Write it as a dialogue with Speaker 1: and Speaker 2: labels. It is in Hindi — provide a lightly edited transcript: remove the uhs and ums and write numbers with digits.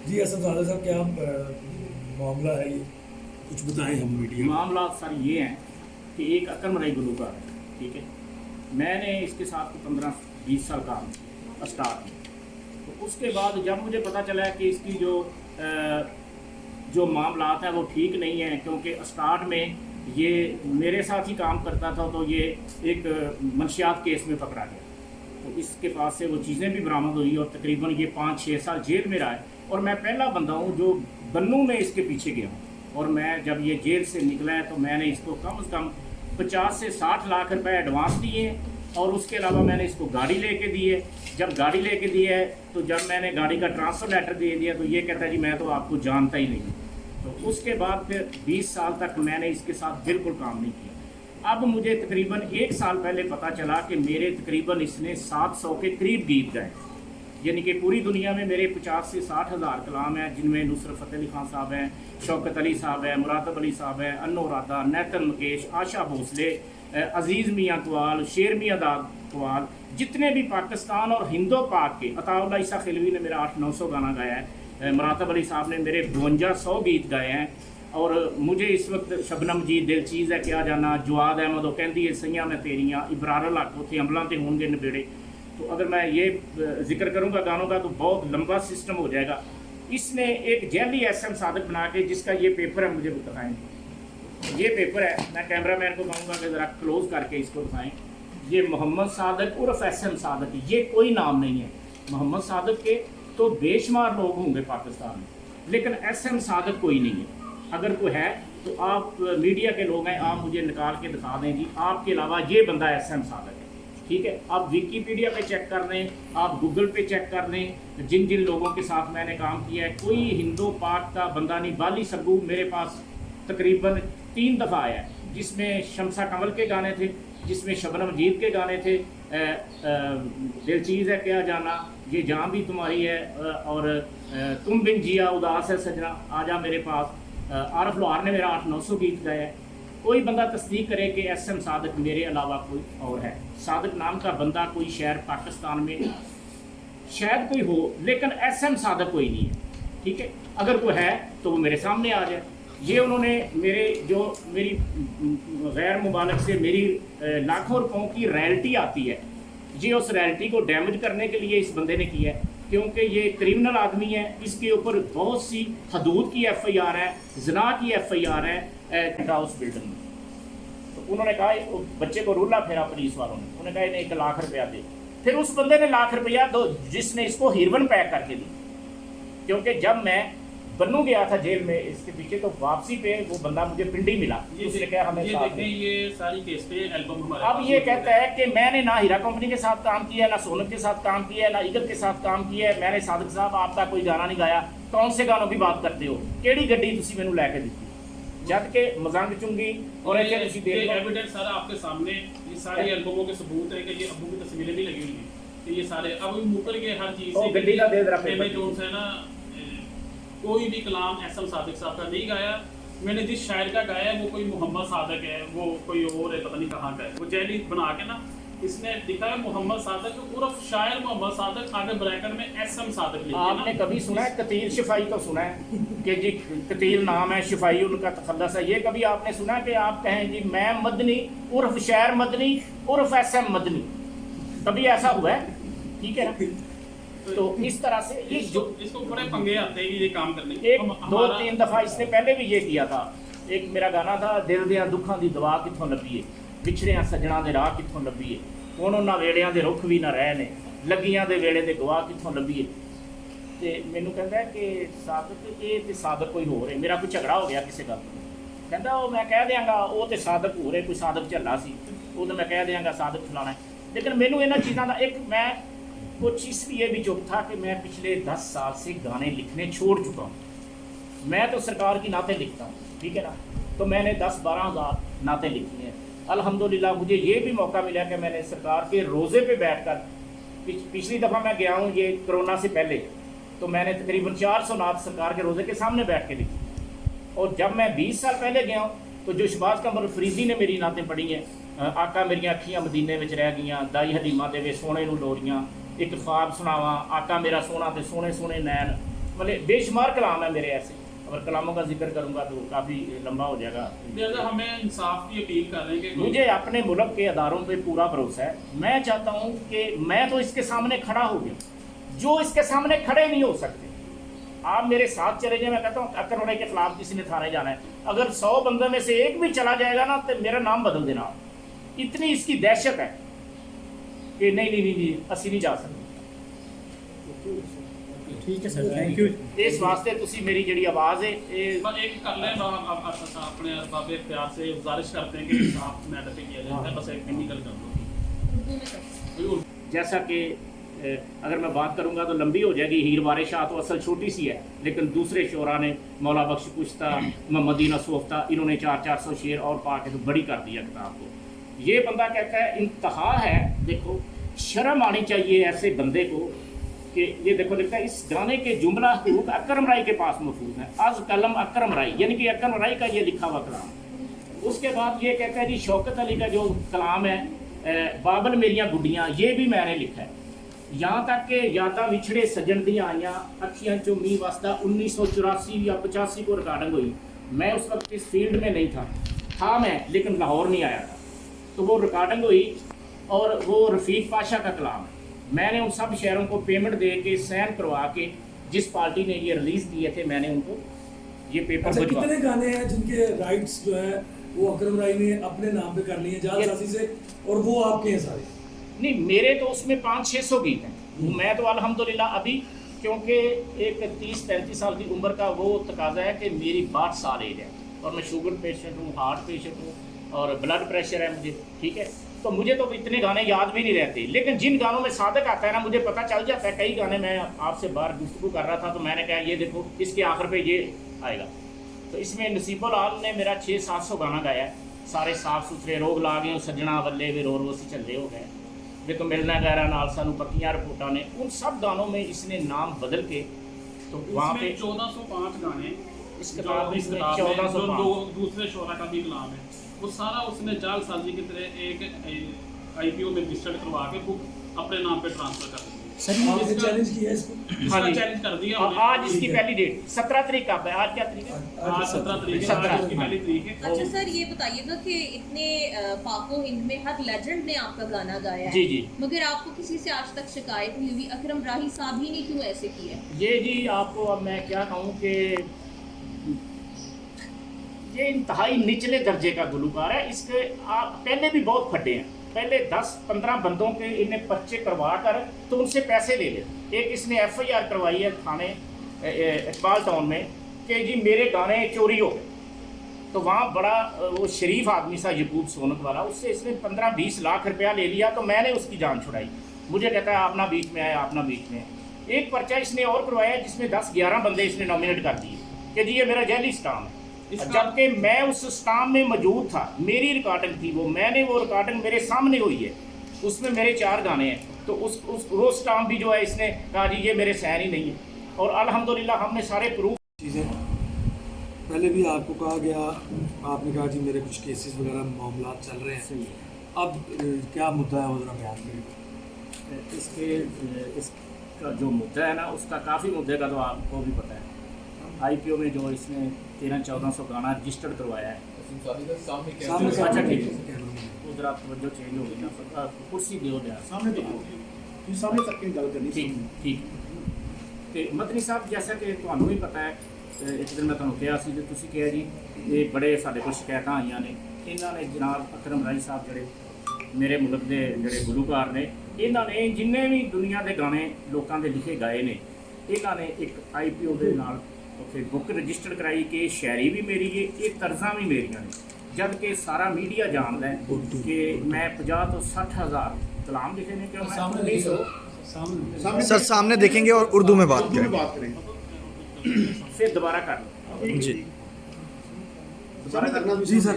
Speaker 1: जी असद साहब क्या मामला है ये, कुछ बताएं हम मीडिया में।
Speaker 2: मामला सर ये हैं कि एक अकरम रई गुलूकार है, ठीक है। मैंने इसके साथ 15-20 साल काम किया स्टार्ट में। तो उसके बाद जब मुझे पता चला कि इसकी जो मामलात हैं वो ठीक नहीं है, क्योंकि स्टार्ट में ये मेरे साथ ही काम करता था, तो ये एक मंशियात केस में पकड़ा गया। तो इसके पास से वो चीज़ें भी बरामद हुई और तकरीबन ये 5-6 साल जेल में रहा है। और मैं पहला बंदा हूँ जो बन्नू में इसके पीछे गया हूँ। और मैं जब ये जेल से निकला है तो मैंने इसको कम से कम 50 से 60 लाख रुपए एडवांस दिए हैं। और उसके अलावा मैंने इसको गाड़ी लेके दी है। जब गाड़ी लेके दी है तो जब मैंने गाड़ी का ट्रांसफ़र लेटर दे दिया तो ये कहता है जी मैं तो आपको जानता ही नहीं। तो उसके बाद फिर 20 साल तक मैंने इसके साथ बिल्कुल काम नहीं किया। अब मुझे तकरीबन 1 साल पहले पता चला कि मेरे तकरीबन इसने 700 के करीब गीत गाए, यानी कि पूरी दुनिया में मेरे 50 से 60 हज़ार कलाम हैं, जिनमें नुसरत फ़तेह अली खान साहब हैं, शौकत अली साहब हैं, मुरातब अली साहब हैं, अन्नो राधा, नैतन मुकेश, आशा भोसले, अजीज़ मियाँ कवाल, शेर मियाँ दाद कवाल, जितने भी पाकिस्तान और हिंदो पाक के, अताउल्लाह ईसा खिलवी ने मेरा 800-900 गाना गाया है, मुरातब अली साहब ने मेरे 5200 गीत गाए हैं। और मुझे इस वक्त शबनम जी दिल चीज़ है क्या जाना, जवाद अहमद वो कहती है सैयां मैं तेरियां, इबरार हक उत्थे अमलों से होंगे नबेड़े। तो अगर मैं ये जिक्र करूँगा गानों का तो बहुत लंबा सिस्टम हो जाएगा। इसने एक जैली SM सादक बना के, जिसका ये पेपर है, मुझे बताएं ये पेपर है, मैं कैमरामैन को कहूँगा कि ज़रा क्लोज करके इसको दिखाएं। ये मोहम्मद सादक उर्फ SM सादक, ये कोई नाम नहीं है। मोहम्मद सादक के तो बेशुमार लोग होंगे पाकिस्तान में, लेकिन SM सादक कोई नहीं है। अगर कोई है तो आप मीडिया के लोग हैं, आप मुझे निकाल के दिखा दें जी, आपके अलावा ये बंदा SM सादक है, ठीक है। आप विकीपीडिया पे चेक कर लें, आप गूगल पे चेक कर लें, जिन जिन लोगों के साथ मैंने काम किया है, कोई हिंदू पाक का बंदा नहीं। बाली सब्बू मेरे पास तकरीबन 3 दफ़ा आया है, जिसमें शमसा कमल के गाने थे, जिसमें शबनम जीत के गाने थे, दिल चीज़ है क्या जाना, ये जान भी तुम्हारी है, और तुम बिन जिया उदास है सजना, आजा मेरे पास। आरफ लोहार ने मेरा 800-900 गीत गाया है। कोई बंदा तस्दीक करे कि SM सादक मेरे अलावा कोई और है। सादक नाम का बंदा कोई शहर पाकिस्तान में शायद कोई हो, लेकिन SM सादक कोई नहीं है, ठीक है। अगर कोई है तो वो मेरे सामने आ जाए। ये उन्होंने मेरी गैर मुबालक से मेरी लाखों रुपयों की रॉयल्टी आती है, ये उस रॉयल्टी को डैमेज करने के लिए इस बंदे ने किया है, क्योंकि ये क्रिमिनल आदमी है। इसके ऊपर बहुत सी हदूद की FIR है, जना की FIR है हाउस बिल्डिंग में। तो उन्होंने कहा बच्चे को रूला फेरा पुलिस वालों ने, उन्होंने कहा इन्हें 1 लाख रुपया दे। फिर उस बंदे ने 1 लाख रुपया दो, जिसने इसको हीरोइन पैक करके दी। क्योंकि जब मैं बन्नू गया था जेल में इसके पीछे, तो वापसी पे वो बंदा मुझे पिंडी मिला, उसने कहा हमें
Speaker 3: ये देखें, ये सारी केस पे एल्बम हमारे
Speaker 2: अब ये कहता है कि मैंने ना हीरा कंपनी के साथ काम किया है, ना सोनम के साथ काम किया है, ना ईगल के साथ काम किया है। मैंने सादक साहब आपका कोई गाना नहीं गाया। कौन से गानों की बात करते हो, केड़ी गड्डी तुसी मैनू लैके दी, जद के मजंग चुंगी और
Speaker 3: ये एविडेंस सारा आपके सामने, ये सारी एल्बमों के सबूत है कि ये अब्बू की तस्वीरें भी लगी हुई हैं कि ये सारे अब मुकर के हर चीज से
Speaker 2: गड्डी का दे जरा पेपर
Speaker 3: जोन से ना कोई भी कलाम SM सादक साहब का नहीं गाया। मैंने जिस शायर का गाया है वो कोई मोहम्मद सादक है, वो कोई और है, पता नहीं कहाँ का है। वो जैली बना के ना इसने लिखा है मोहम्मद सादक उर्फ शायर मोहम्मद सादक, आगे ब्रैकेट में SM सादक लिखा है।
Speaker 2: आपने कभी सुना है कतील शिफाई तो सुना है कि जी कतील नाम है, शिफाई उनका तखल्लस है। ये कभी आपने सुना है कि आप कहें जी मैं मदनी उर्फ शायर मदनी उर्फ SM मदनी, कभी ऐसा हुआ है? ठीक है ना। तो इस तरह से ये जो
Speaker 3: इसको बड़े पंगे आते हैं ये काम करने।
Speaker 2: 1-2-3 दफ़ा इसने पहले भी ये किया था। एक मेरा गाना था, दिल दियां दुखां दी दवा कित्थों लभीए, विछड़ियां सजना दे राह कित्थों लभीए, हुण उन्हां वेलियां दे रुख भी ना रहे ने, लगियां दे वेले दे गवाह कित्थों लभीए। ते मैनू कहंदा है कि सादक ये ते सादक कोई होर है। मेरा कोई झगड़ा हो गया किसी गल तो, कहंदा वो मैं कह देंगा वो तो सादक होर है, कोई सादक झल्ला सी, वो तो मैं कह देंगा सादक फलाना है। लेकिन मैनू इन्हां चीज़ां दा एक मैं कुछ इसलिए भी चुप था कि मैं पिछले 10 साल से गाने लिखने छोड़ चुका हूँ। मैं तो सरकार की नाते लिखता हूँ, ठीक है ना। तो मैंने 10-12 हज़ार नाते लिखी हैं। अल्हम्दुलिल्लाह मुझे ये भी मौका मिला कि मैंने सरकार के रोज़े पे बैठकर, पिछली दफ़ा मैं गया हूँ ये कोरोना से पहले, तो मैंने तकरीबन 400 नात सरकार के रोज़े के सामने बैठ के लिखी। और जब मैं 20 साल पहले गया हूँ तो जो शहबाज कमर फरीदी ने मेरी नातें पढ़ी हैं, आका मेरियां अखियां मदीने में रह गईयां, दाई हलीमा देवे सोने नूं लोरियां, एक ख्वाब सुनावा, आका मेरा सोना ते सोने सोने नैन, मतलब बेशुमार कलाम है मेरे ऐसे, अगर कलामों का जिक्र करूंगा तो काफ़ी लंबा हो जाएगा।
Speaker 3: लिहाजा हमें इंसाफ की अपील कर रहे हैं कि
Speaker 2: मुझे अपने मुल्क के अदारों पे पूरा भरोसा है। मैं चाहता हूँ कि मैं तो इसके सामने खड़ा हो गया, जो इसके सामने खड़े नहीं हो सकते आप मेरे साथ चले जाए। मैं कहता हूँ अक्कर उड़ाई के खिलाफ किसी ने थाने जाना है, अगर 100 बंदों में से एक भी चला जाएगा ना तो मेरा नाम बदल देना आप। इतनी इसकी दहशत है कि नहीं असी नहीं जा सकते।
Speaker 1: ठीक है सर, थैंक यू।
Speaker 2: इस वास्ते तुसी मेरी जड़ी आवाज़ है
Speaker 3: पर एक कर लें अपने अरबाब इख्तियार से गुजारिश करते हैं कि इंसाफ मैटर पे किया जाए। बस एक निकल कर दो।
Speaker 2: जैसा कि अगर मैं बात करूंगा तो लंबी हो जाएगी। हीर वारे शाह तो असल छोटी सी है, लेकिन दूसरे शोरा ने मौला बख्श कुश्ता, मदीना सोफ्ता, इन्होंने 400 शेर और पा के तो बड़ी कर दिया किताब को। ये बंदा कहता है इंतहा है। देखो शर्म आनी चाहिए ऐसे बंदे को कि ये देखो लिखता है इस गाने के जुमला हुकूक अकरम राय के पास महफूज है। आज कलम अकरम राय, यानी कि अकरम राय का ये लिखा हुआ कलाम। उसके बाद ये कहता है जी शौकत अली का जो कलाम है बाबल मेरियां गुड्डियाँ, ये भी मैंने लिखा है। यहाँ तक कि यादा विछड़े सजन दियाँ आइयाँ अखियाँ चो मी वास्ता 1984 या 85 को रिकॉर्डिंग हुई। मैं उस वक्त इस फील्ड में नहीं था मैं, लेकिन लाहौर नहीं आया था। तो वो रिकॉर्डिंग हुई और वो रफ़ीक पाशा का कलाम है। मैंने उन सब शहरों को पेमेंट दे के साइन करवा के जिस पार्टी ने ये रिलीज़ दिए थे मैंने उनको ये पेपर
Speaker 1: अच्छा,
Speaker 2: भिजवा।
Speaker 1: कितने गाने हैं जिनके राइट्स जो है वो अकरम राय ने अपने नाम पे कर लिए जालसाजी से, और वो आपके हैं सारे?
Speaker 2: नहीं, मेरे तो उसमें 500-600 गीत हैं। मैं तो अल्हम्दुलिल्लाह अभी, क्योंकि एक 30-35 साल की उम्र का वो तकाजा है कि मेरी 62 साल एज है और मैं शुगर पेशेंट हूँ, हार्ट पेशेंट हूँ और ब्लड प्रेशर है मुझे, ठीक है। तो मुझे तो इतने गाने याद भी नहीं रहते, लेकिन जिन गानों में सादक आता है ना मुझे पता चल जाता है। कई गाने मैं आपसे बाहर गुफ्तगू कर रहा था तो मैंने कहा ये देखो इसके आखिर पे ये आएगा। तो इसमें नसीबुल आल ने मेरा 600-700 गाना गाया है, सारे साफ सुथरे। रोग ला गए सज्जना बल्ले वे रोर वो सी चले हो गए, वे तो मिलना गहरा नाल सानू पक्कियां रिपोर्टां ने। उन सब गानों में इसने नाम बदल के तो वहाँ पे
Speaker 3: 1405 गाने
Speaker 2: इस किताब में 1405
Speaker 3: दूसरे शोरा का भी कलाम है, वो सारा उसने जालसाजी की तरह एक आईपीओ में रजिस्टर्ड करवा के बुक अपने नाम पे ट्रांसफर कर दी।
Speaker 1: सर आपने चैलेंज किया है इसको?
Speaker 3: इसका
Speaker 2: हाँ जी।
Speaker 3: चैलेंज कर दिया
Speaker 2: और
Speaker 3: हमने।
Speaker 2: आज इसकी पहली डेट 17 तारीख का है। आज क्या तारीख है?
Speaker 3: आज 17 तारीख है,
Speaker 2: 17
Speaker 3: आज इसकी पहली तारीख है।
Speaker 4: अच्छा सर, ये बताइएगा कि इतने पाको हिंद में हर लेजेंड ने आपका गाना गाया है,
Speaker 2: जी जी।
Speaker 4: मगर आपको किसी से आज तक शिकायत नहीं हुई? अकरम राही साहब ही ने क्यों ऐसे किया?
Speaker 2: ये जी आपको अब मैं क्या कहूँ कि ये इंतहाई निचले दर्जे का गुलूकार है। इसके आप पहले भी बहुत फटे हैं। पहले 10-15 बंदों के इन्हें पर्चे करवा कर तो उनसे पैसे ले लेते। एक इसने FIR करवाई है थाने इकबाल टाउन में कि जी मेरे गाने चोरी हो गए। तो वहाँ बड़ा वो शरीफ आदमी सा यकूब सोनक वाला, उससे इसने 15-20 लाख रुपया ले लिया। तो मैंने उसकी जान छुड़ाई। मुझे कहता है अपना बीच में आया, अपना बीच में। एक पर्चा इसने और करवाया जिसमें 10-11 बंदे इसने नॉमिनेट कर दिए कि जी ये मेरा जैली स्टाम है, जबकि मैं उस स्टाम में मौजूद था। मेरी रिकॉर्डिंग थी वो रिकॉर्डिंग मेरे सामने हुई है, उसमें मेरे 4 गाने हैं। तो वो स्टाम भी जो है इसने कहा जी ये मेरे सैन ही नहीं है। और अल्हम्दुलिल्लाह हमने सारे प्रूफ
Speaker 1: चीज़ें पहले भी आपको कहा गया, आपने कहा जी मेरे कुछ केसेस वगैरह मामला चल रहे हैं। अब क्या मुद्दा है वो जरा बयान करिए।
Speaker 2: इसका जो मुद्दा है ना उसका काफ़ी मुद्दे का तो आपको भी पता है। IPO में जो इसने 1300-1400 गाना रजिस्टर्ड करवाया है।
Speaker 1: सामने
Speaker 2: अच्छा ठीक है, वो जरा तवज्जो चेंज हो गई ना, कुर्सी दिओ यार
Speaker 1: सामने तो सामने तक की गल करनी
Speaker 2: ठीक ठीक। ਤੇ ਮਦਨੀ ਸਾਹਿਬ जैसा कि ਤੁਹਾਨੂੰ ਵੀ ਪਤਾ ਹੈ, ਇੱਕ ਦਿਨ ਮੈਂ ਤੁਹਾਨੂੰ ਕਿਹਾ ਸੀ ਜੇ ਤੁਸੀਂ ਕਿਹਾ ਜੀ ਇਹ ਬੜੇ ਸਾਡੇ ਕੋਲ ਸ਼ਿਕਾਇਤਾਂ ਆਈਆਂ ਨੇ। ਇਹਨਾਂ ਨੇ ਜਨਾਬ ਅਕਰਮ ਰਾਈ ਸਾਹਿਬ ਜਿਹੜੇ ਮੇਰੇ ਮੁਲਕ ਦੇ ਜਿਹੜੇ ਗੁਲੂਕਾਰ ਨੇ, ਇਹਨਾਂ ਨੇ ਜਿੰਨੇ ਵੀ ਦੁਨੀਆ ਦੇ ਗਾਣੇ ਲੋਕਾਂ ਦੇ ਲਿਖੇ ਗਾਏ ਨੇ, ਇਹਨਾਂ ਨੇ ਇੱਕ IPO ਦੇ ਨਾਲ ਉੱਥੇ ਬੁੱਕ ਰਜਿਸਟਰਡ ਕਰਾਈ ਕਿ ਸ਼ਾਇਰੀ ਵੀ ਮੇਰੀ ਹੈ, ਇਹ ਤਰਜ਼ਾਂ ਵੀ ਮੇਰੀਆਂ ਨੇ। ਜਦ ਕਿ ਸਾਰਾ ਮੀਡੀਆ ਜਾਣਦਾ ਹੈ ਕਿ ਮੈਂ 50 ਤੋਂ 60 ਹਜ਼ਾਰ कलाम लिखे ने। क्यों मैं
Speaker 5: सर सामने देखेंगे और उर्दू में बात करें।
Speaker 2: फिर दोबारा कर
Speaker 5: जी
Speaker 2: दोबारा करना
Speaker 1: जी सर।